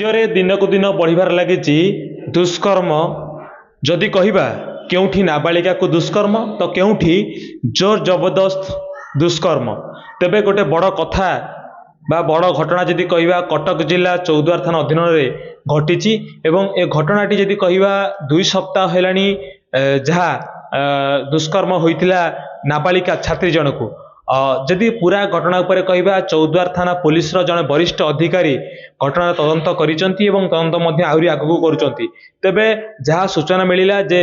राज्य दिनकू दिन बढ़िबार लगी दुष्कर्म। जदि कहवा केउठी नाबालिका को दुष्कर्म तो केउठी जोर जबरदस्त दुष्कर्म। तेबे गोटे बड़ कथा बा बड़ घटना जदि कहवा कटक जिला चौद्वार थाना अधीन में घटी एवं ए घटनाटी जदि कहवा 2 सप्ताह हेलानी जहाँ दुष्कर्म होइतिला नाबालिका छात्री जनकू। जदि पूरा घटना उपर कहवा चौद्वार थाना पुलिस जड़े वरिष्ठ अधिकारी घटना तदंत करिसंती एवं तदंत मध्य आहुरी आगू करुचंती। तेबे जहाँ सूचना मिलिला जे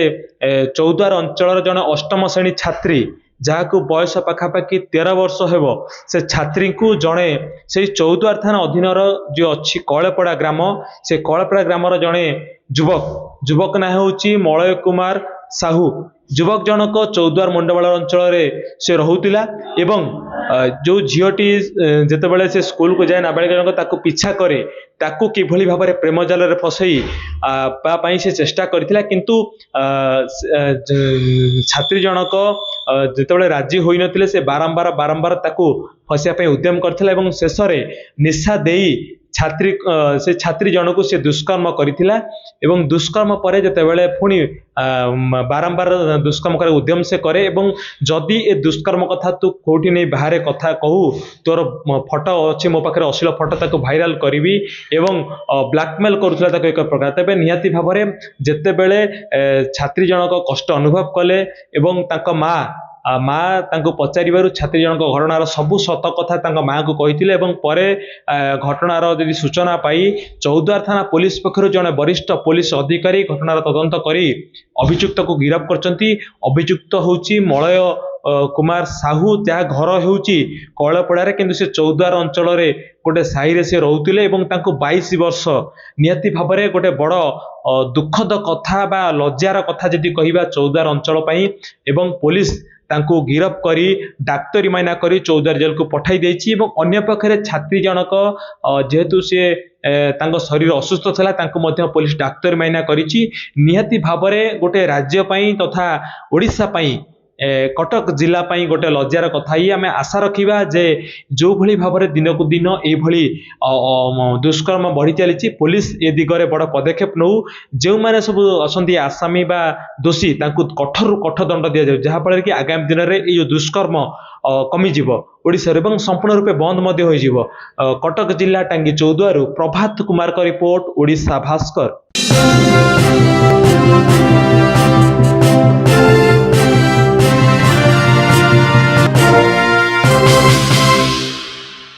चौद्वार अंचल जड़े अष्टम श्रेणी छात्री जहाँ बयस पाखापाखि 13 वर्ष हेबो से छात्री को जड़े से चौद्वार थाना अधीन जो अच्छी कलेपड़ा ग्राम से कलेपड़ा ग्राम जड़े युवक ना होची मलय कुमार साहू। युवक जनक चौद्वार मुंडवाल अंचल से रोला एवं जो झीटी जितेबाला से स्कूल को जाए नाबालिका जनक ताकू पीछा करे ताकू किभली भाव में प्रेम जाल में फसई से चेष्टा करथिला किंतु छात्री जनक जितेबाला राजी होई नथिले से बारंबार ताकू फसिया उद्यम करथिला एवं शेष निशा देई छात्री जनक से दुष्कर्म करथिला एवं दुष्कर्म पर जितेबाला पुणी बारंबार दुष्कर्म कर उद्यम से करे एवं जदि ए दुष्कर्म कथा तू कोठी नहीं बाहर कथा कहू तोर फोटो अच्छी मो पाखे अश्लील फोटो ताको भाइराल करी एवं ब्लैकमेल करुला एक प्रकार। तेबे निहाती भाव में जितेबेले छात्री जनक कष्ट अनुभव कले एवं ताको माँ तांको पचारिबारु छात्री जनक घटनार सबु सत कथा माँ को कही एवं परे घटनार यदि सूचना पाई चौद्वार थाना पुलिस पक्षर जड़े वरिष्ठ पुलिस अधिकारी घटनार तदंत करी अभियुक्त को गिरफ्त करचंती। अभियुक्त होची मलय कुमार साहू जहाँ घर होची कलपड़ारे किंतु से चौद्वार अंचल गोटे साही से रोते एवं 22 वर्ष। निहाती भाव में गोटे बड़ दुखद कथा बा लज्जार कथा जदि कहवा चौद्वार अंचल पाई एवं पुलिस तांको गिरफ्त करी डाक्तरी माइना करी चौद्वार जेल को पठाई देछि एवं अन्य पक्षरे छात्री जनक जेहेतु से तांको शरीर असुस्थ था तांको मध्य पुलिस डाक्तरी माइना करिछि। निहाती भाव में गोटे राज्य पाई तथा ओडिशा पाई कटक जिला पाई गोटे लज्जार कथा ही आम आशा रखा जे जो भली भाव में दिन को दिन ये दुष्कर्म बढ़ी चली पुलिस ए दिगरे बड़ पदक्षेप नौ जो मैंने सब असंती आसामी बा दोषी कठोर कठोर दंड दि जाए जहाँफल कि आगामी दिन में ये दुष्कर्म कमिजिव ओडिशा एवं संपूर्ण रूपे बंद मध्य होइजिव। कटक जिला टांगी चौद्वार प्रभात कुमार का रिपोर्ट ओडिशा भास्कर।